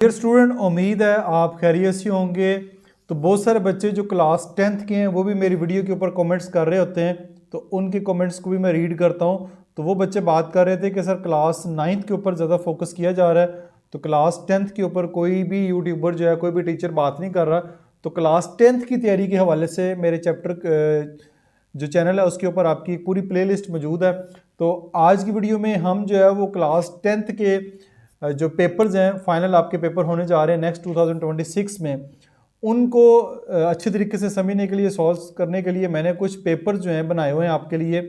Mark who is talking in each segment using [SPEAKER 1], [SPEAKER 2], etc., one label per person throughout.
[SPEAKER 1] Dear student, उम्मीद है आप खैरियत से होंगे। तो बहुत सारे बच्चे जो क्लास 10th के हैं वो भी मेरी वीडियो के ऊपर कमेंट्स कर रहे होते हैं, तो उनके कमेंट्स को भी मैं रीड करता हूँ। तो वो बच्चे बात कर रहे थे कि सर क्लास 9th के ऊपर ज़्यादा फोकस किया जा रहा है, तो क्लास 10th के ऊपर कोई भी यूट्यूबर जो है, कोई भी टीचर बात नहीं कर रहा। तो क्लास 10th की तैयारी के हवाले से मेरे चैप्टर जो चैनल है उसके ऊपर आपकी पूरी प्लेलिस्ट मौजूद है। तो आज की वीडियो में हम जो है वो क्लास 10th के जो पेपर्स हैं, फाइनल आपके पेपर होने जा रहे हैं नेक्स्ट 2026 में, उनको अच्छे तरीके से समझने के लिए, सॉल्व करने के लिए मैंने कुछ पेपर्स जो हैं बनाए हुए हैं आपके लिए।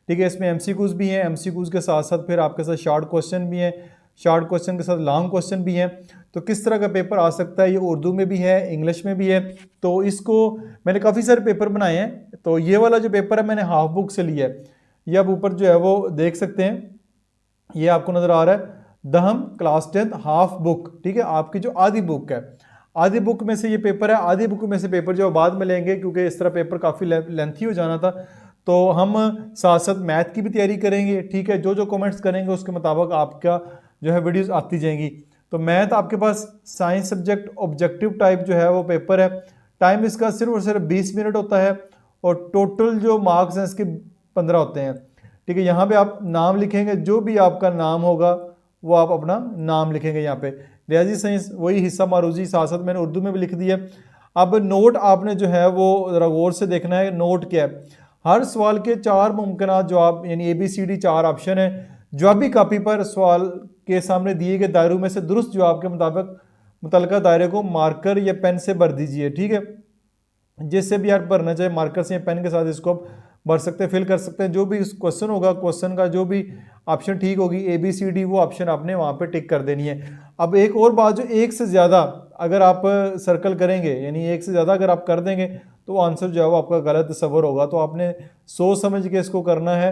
[SPEAKER 1] ठीक है, इसमें एमसीक्यूज़ भी हैं, एमसीक्यूज़ के साथ साथ फिर आपके साथ शॉर्ट क्वेश्चन भी हैं, शॉर्ट क्वेश्चन के साथ लॉन्ग क्वेश्चन भी हैं। तो किस तरह का पेपर आ सकता है, ये उर्दू में भी है, इंग्लिश में भी है। तो इसको मैंने काफ़ी सारे पेपर बनाए हैं। तो ये वाला जो पेपर है मैंने हाफ बुक से लिया है, ये आप ऊपर जो है वो देख सकते हैं, ये आपको नज़र आ रहा है दहम क्लास 10th हाफ बुक। ठीक है, आपकी जो आधी बुक है, आधी बुक में से ये पेपर है, आधी बुक में से पेपर जो बाद में लेंगे, क्योंकि इस तरह पेपर काफ़ी लेंथी हो जाना था। तो हम साथ साथ मैथ की भी तैयारी करेंगे। ठीक है, जो जो कमेंट्स करेंगे उसके मुताबिक आपका जो है वीडियोस आती जाएंगी। तो मैथ आपके पास साइंस सब्जेक्ट ऑब्जेक्टिव टाइप जो है वो पेपर है। टाइम इसका सिर्फ और सिर्फ 20 मिनट होता है, और टोटल जो मार्क्स हैं इसके 15 होते हैं। ठीक है, यहाँ पे आप नाम लिखेंगे, जो भी आपका नाम होगा वो आप अपना नाम लिखेंगे यहाँ पे। रियाजी साइंस वही हिस्सा मारूजी, साथ साथ मैंने उर्दू में भी लिख दिया। अब नोट आपने जो है वो ज़रा गौर से देखना है, नोट क्या है। हर सवाल के 4 मुमकिन जवाब, यानी ABCD 4 ऑप्शन है। जवाबी कापी पर सवाल के सामने दिए गए दायरों में से दुरुस्त जवाब के मुताबिक मुतलका दायरे को मार्कर या पेन से भर दीजिए। ठीक है, जिससे भी आप भरना चाहे, मार्कर से या पेन के साथ इसको आप भर सकते हैं, फिल कर सकते हैं। जो भी क्वेश्चन होगा, क्वेश्चन का जो भी ऑप्शन ठीक होगी ABCD, वो ऑप्शन आपने वहाँ पे टिक कर देनी है। अब एक और बात, जो एक से ज़्यादा अगर आप सर्कल करेंगे, यानी एक से ज़्यादा अगर आप कर देंगे, तो आंसर जो है वो आपका गलत तस्वर होगा। तो आपने सोच समझ के इसको करना है,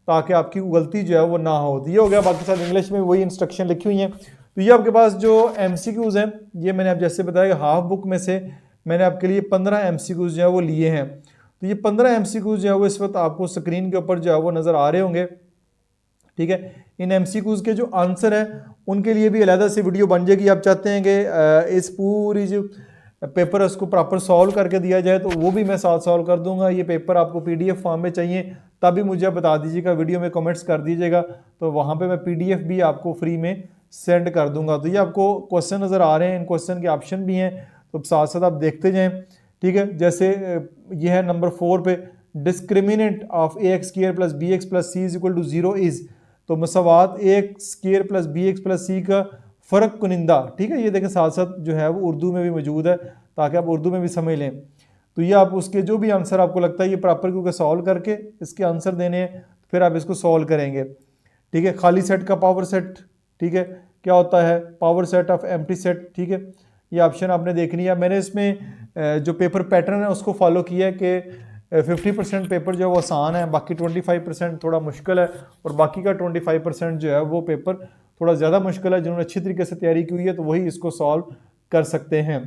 [SPEAKER 1] ताकि आपकी गलती जो है वो ना हो। तो ये हो गया। बाकी साथ इंग्लिश में वही इंस्ट्रक्शन लिखी हुई हैं। तो ये आपके पास जो MCQs हैं, ये मैंने आप जैसे बताया हाफ बुक में से मैंने आपके लिए 15 MCQs जो है वो लिए हैं। तो ये 15 MCQs जो है वो इस वक्त आपको स्क्रीन के ऊपर जो है वो नज़र आ रहे होंगे। ठीक है, इन MCQs के जो आंसर है उनके लिए भी अलहदा से वीडियो बन जाएगी। आप चाहते हैं कि इस पूरी जो पेपर है उसको प्रॉपर सॉल्व करके दिया जाए, तो वो भी मैं साथ सॉल्व कर दूंगा। ये पेपर आपको PDF फॉर्म में चाहिए तभी मुझे बता दीजिएगा, वीडियो में कमेंट्स कर दीजिएगा, तो वहाँ पे मैं PDF भी आपको फ्री में सेंड कर दूंगा। तो ये आपको क्वेश्चन नज़र आ रहे हैं, इन क्वेश्चन के ऑप्शन भी हैं, तो साथ साथ आप देखते जाएं। ठीक है, जैसे ये है नंबर 4 पे, discriminant of AX² plus BX plus C is equal to 0 is. तो मसवात AX² plus BX plus C का फ़र्क कुनिंदा। ठीक है, ये देखें साथ साथ जो है वो उर्दू में भी मौजूद है, ताकि आप उर्दू में भी समझ लें। तो ये आप उसके जो भी आंसर आपको लगता है ये प्रॉपर क्योंकि सॉल्व करके इसके आंसर देने हैं, फिर आप इसको सॉल्व करेंगे। ठीक है, खाली सेट का पावर सेट, ठीक है, क्या होता है, power set of empty set. ठीक है, ये ऑप्शन आपने देखनी है। मैंने इसमें जो पेपर पैटर्न है उसको फॉलो किया है कि 50% पेपर जो है वो आसान है, बाकी 25% थोड़ा मुश्किल है, और बाकी का 25% जो है वो पेपर थोड़ा ज़्यादा मुश्किल है। जिन्होंने अच्छी तरीके से तैयारी की हुई है तो वही इसको सॉल्व कर सकते हैं।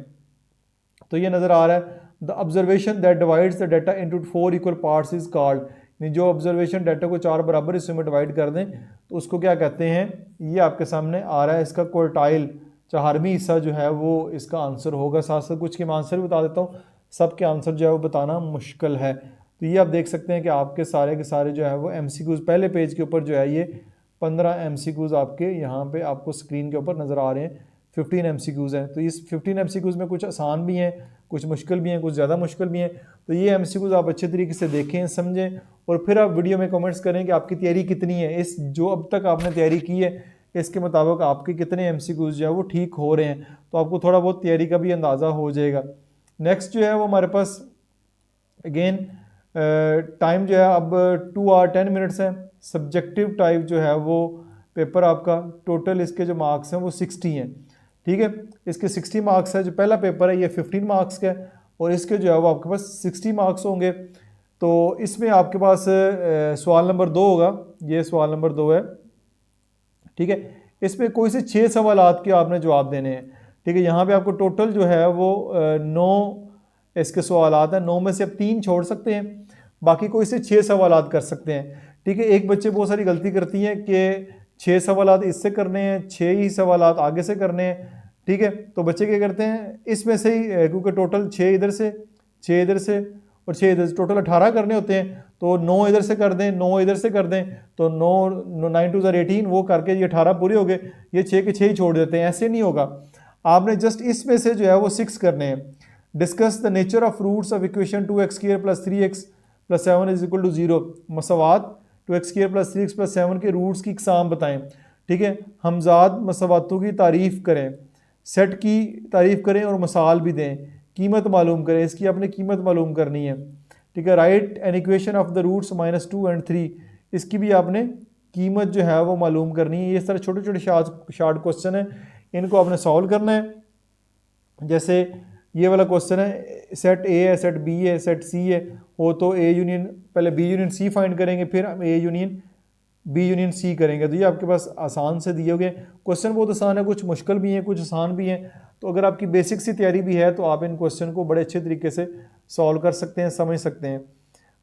[SPEAKER 1] तो ये नज़र आ रहा है, the observation that divides the data into 4 equal parts is called. जो ऑब्जर्वेशन डाटा को 4 बराबर हिस्सों में डिवाइड कर दें तो उसको क्या कहते हैं, ये आपके सामने आ रहा है। इसका क्वार्टाइल, चारवीं हिस्सा जो है वो इसका आंसर होगा। साथ साथ कुछ के मैं आंसर भी बता देता हूँ, सबके आंसर जो है वो बताना मुश्किल है। तो ये आप देख सकते हैं कि आपके सारे के सारे जो है वो MCQs पहले पेज के ऊपर जो है ये 15 MCQs आपके यहाँ पे आपको स्क्रीन के ऊपर नज़र आ रहे हैं। 15 MCQs हैं। तो इस 15 MCQs में कुछ आसान भी हैं, कुछ मुश्किल भी हैं, कुछ ज़्यादा मुश्किल भी हैं। तो ये MCQs आप अच्छे तरीके से देखें, समझें, और फिर आप वीडियो में कमेंट्स करें कि आपकी तैयारी कितनी है, इस जो अब तक आपने तैयारी की है इसके मुताबिक आपके कितने MCQs जो है वो ठीक हो रहे हैं। तो आपको थोड़ा बहुत तैयारी का भी अंदाज़ा हो जाएगा। नेक्स्ट जो है वो हमारे पास अगेन टाइम जो है अब 2 आवर 10 मिनट्स है। सब्जेक्टिव टाइप जो है वो पेपर आपका टोटल इसके जो मार्क्स हैं वो 60 हैं। ठीक है, इसके 60 मार्क्स है। जो पहला पेपर है ये 15 मार्क्स का है, और इसके जो है वो आपके पास 60 मार्क्स होंगे। तो इसमें आपके पास सवाल नंबर 2 होगा, ये सवाल नंबर 2 है। ठीक है, इसमें कोई से 6 सवालात के आपने जवाब देने हैं। ठीक है, यहाँ पे आपको टोटल जो है वो 9 इसके सवालात हैं। 9 में से आप 3 छोड़ सकते हैं, बाकी कोई से 6 सवालात कर सकते हैं। ठीक है, एक बच्चे बहुत सारी गलती करती हैं कि 6 सवालात इससे करने हैं, 6 ही सवालात आगे से करने हैं, ठीक है। तो बच्चे क्या करते हैं, इसमें से ही क्योंकि टोटल 6 इधर से, 6 इधर से और 6 इधर से, टोटल 18 करने होते हैं, तो 9 इधर से कर दें, 9 इधर से कर दें, तो 9 9 2 18, वो करके ये 18 पूरे हो गए, ये 6 के 6 ही छोड़ देते हैं। ऐसे नहीं होगा, आपने जस्ट इसमें से जो है वो 6 करने हैं। Discuss the nature of roots of equation 2x² + 3x + 7 = 0। मसवात 2x² + 3x + 7 के रूट्स की इकसाम बताएं। ठीक है, हमजाद मसवातों की तारीफ़ करें, सेट की तारीफ़ करें और मिसाल भी दें, कीमत मालूम करें, इसकी आपने कीमत मालूम करनी है। ठीक है, write an equation of the roots -2 और 3, इसकी भी आपने कीमत जो है वो मालूम करनी है। ये सारे छोटे छोटे शार्ट क्वेश्चन हैं, इनको आपने सॉल्व करना है। जैसे ये वाला क्वेश्चन है, सेट ए है, सेट बी है, सेट सी है, हो तो ए यूनियन, पहले बी यूनियन सी फाइंड करेंगे, फिर हम A union B union C करेंगे। तो ये आपके पास आसान से दिए हुए क्वेश्चन, बहुत आसान है, कुछ मुश्किल भी हैं, कुछ आसान भी हैं। तो अगर आपकी बेसिक सी तैयारी भी है तो आप इन क्वेश्चन को बड़े अच्छे तरीके से सॉल्व कर सकते हैं, समझ सकते हैं।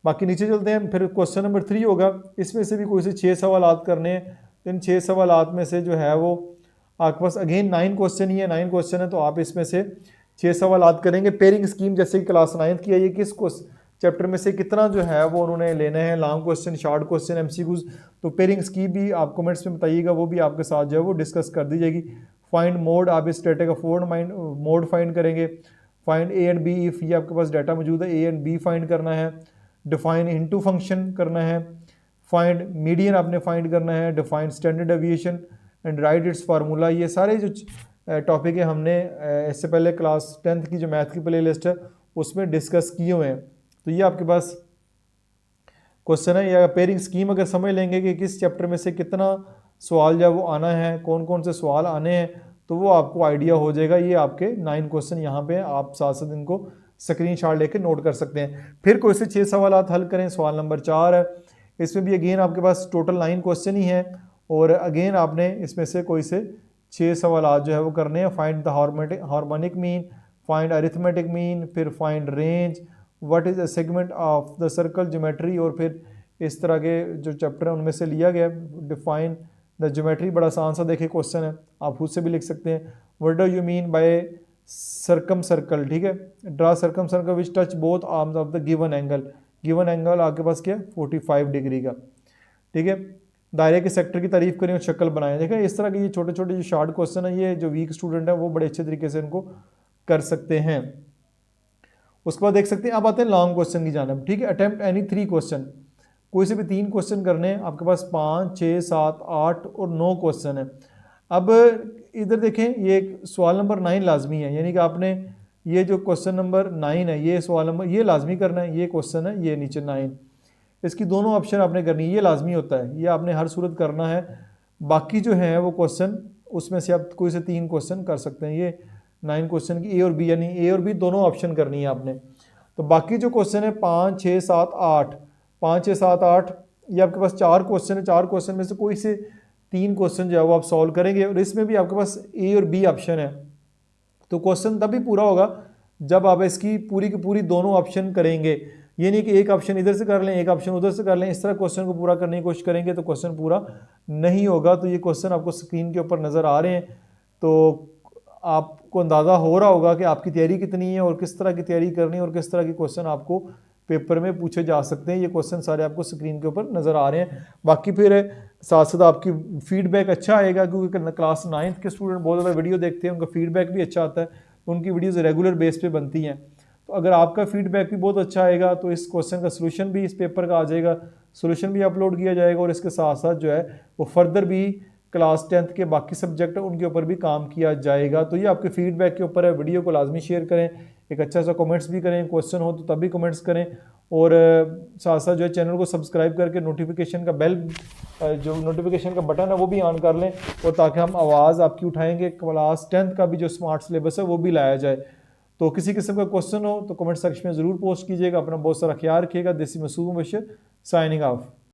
[SPEAKER 1] बाकी नीचे चलते हैं, फिर क्वेश्चन नंबर 3 होगा, इसमें से भी कोई से 6 सवाल करने हैं। तो इन 6 सवाल में से जो है वो आपके पास अगेन 9 क्वेश्चन ही है, 9 क्वेश्चन है, तो आप इसमें से 6 सवाल करेंगे। पेयरिंग स्कीम जैसे कि क्लास 9th की है, ये किस चैप्टर में से कितना जो है वो उन्होंने लेना है, long question, short question, MCQs। तो पेयरिंग स्कीम भी आप कमेंट्स में बताइएगा, वो भी आपके साथ जो है वो डिस्कस कर दी जाएगी। फाइंड मोड, आप इस डाटा का मोड फाइंड करेंगे। Find A and B if, ये आपके पास डाटा मौजूद है, ए एंड बी फाइंड करना है। डिफाइन इनटू फंक्शन करना है। फाइंड मीडियन आपने फाइंड करना है। Define standard deviation and right it's formula. ये सारे जो टॉपिक है हमने इससे पहले क्लास 10th की जो मैथ की प्ले लिस्ट है उसमें डिस्कस किए हुए हैं। तो ये आपके पास क्वेश्चन है, या पेयरिंग स्कीम अगर समझ लेंगे कि किस चैप्टर में से कितना सवाल जब वो आना है, कौन कौन से सवाल आने हैं, तो वो आपको आइडिया हो जाएगा। ये आपके 9 क्वेश्चन यहाँ पे आप साथ साथ इनको स्क्रीनशॉट लेके नोट कर सकते हैं। फिर कोई से 6 सवाल हल करें। सवाल नंबर 4 है, इसमें भी अगेन आपके पास टोटल 9 क्वेश्चन ही है, और अगेन आपने इसमें से कोई से 6 सवाल जो है वो करने हैं। Find the harmonic mean, find arithmetic mean, फिर find range, what is a segment of the circle, geometry, और फिर इस तरह के जो चैप्टर है उनमें से लिया गया। डिफाइन द ज्योमेट्री, बड़ा आसान सा देखिए क्वेश्चन है, आप खुद से भी लिख सकते हैं। What do you mean by circum circle, ठीक है। Draw circum circle which touch both arms of the given angle. Given angle आपके पास क्या, 45 डिग्री का, ठीक है। दायरे के सेक्टर की तारीफ करें और शक्ल बनाएं। देखें इस तरह के ये छोटे छोटे जो शार्ट क्वेश्चन है, ये जो वीक स्टूडेंट है वो बड़े अच्छे तरीके से इनको कर सकते हैं। उसके बाद देख सकते हैं, अब आते हैं लॉन्ग क्वेश्चन की जानब, ठीक है। अटेम्प्ट एनी 3 क्वेश्चन, कोई से भी 3 क्वेश्चन करने हैं। आपके पास 5, 6, 7, 8 और 9 क्वेश्चन है। अब इधर देखें, ये सवाल नंबर 9 लाजमी है, यानी कि आपने ये जो क्वेश्चन नंबर 9 है, ये सवाल नंबर ये लाजमी करना है। ये क्वेश्चन है, ये नीचे 9, इसकी दोनों ऑप्शन आपने करनी है, ये लाजमी होता है, ये आपने हर सूरत करना है। बाकी जो है वो क्वेश्चन, उसमें से आप कोई से 3 क्वेश्चन कर सकते हैं। ये 9 क्वेश्चन की ए और बी, यानी ए और बी दोनों ऑप्शन करनी है आपने। तो बाकी जो क्वेश्चन है 5, 6, 7, 8, 5, 6, 7, 8, ये आपके पास 4 क्वेश्चन है। 4 क्वेश्चन में से कोई से 3 क्वेश्चन जो है वो आप सॉल्व करेंगे, और इसमें भी आपके पास ए और बी ऑप्शन है। तो क्वेश्चन तभी पूरा होगा जब आप इसकी पूरी की पूरी दोनों ऑप्शन करेंगे। ये नहीं कि एक ऑप्शन इधर से कर लें, एक ऑप्शन उधर से कर लें, इस तरह क्वेश्चन को पूरा करने की कोशिश करेंगे तो क्वेश्चन पूरा नहीं होगा। तो ये क्वेश्चन आपको स्क्रीन के ऊपर नज़र आ रहे हैं, तो आपको अंदाज़ा हो रहा होगा कि आपकी तैयारी कितनी है और किस तरह की तैयारी करनी है और किस तरह के क्वेश्चन आपको पेपर में पूछे जा सकते हैं। ये क्वेश्चन सारे आपको स्क्रीन के ऊपर नज़र आ रहे हैं। बाकी फिर साथ साथ आपकी फीडबैक अच्छा आएगा, क्योंकि क्लास 9th के स्टूडेंट बहुत ज़्यादा वीडियो देखते हैं, उनका फीडबैक भी अच्छा आता है, तो उनकी वीडियोज़ रेगुलर बेस पे बनती हैं। तो अगर आपका फीडबैक भी बहुत अच्छा आएगा तो इस क्वेश्चन का सोल्यूशन भी इस पेपर का आ जाएगा, सोल्यूशन भी अपलोड किया जाएगा, और इसके साथ साथ जो है वो फर्दर भी क्लास 10th के बाकी सब्जेक्ट है उनके ऊपर भी काम किया जाएगा। तो ये आपके फीडबैक के ऊपर है। वीडियो को लाजमी शेयर करें, एक अच्छा सा कमेंट्स भी करें, क्वेश्चन हो तो तब भी कमेंट्स करें, और साथ साथ जो है चैनल को सब्सक्राइब करके नोटिफिकेशन का बेल, जो नोटिफिकेशन का बटन है वो भी ऑन कर लें, और ताकि हम आवाज़ आपकी उठाएंगे, क्लास 10th का भी जो स्मार्ट सिलेबस है वो भी लाया जाए। तो किसी किस्म का क्वेश्चन हो तो कमेंट सेक्शन में ज़रूर पोस्ट कीजिएगा। अपना बहुत सारा ख्याल रखिएगा। देसी मसूद मुबशर साइनिंग ऑफ।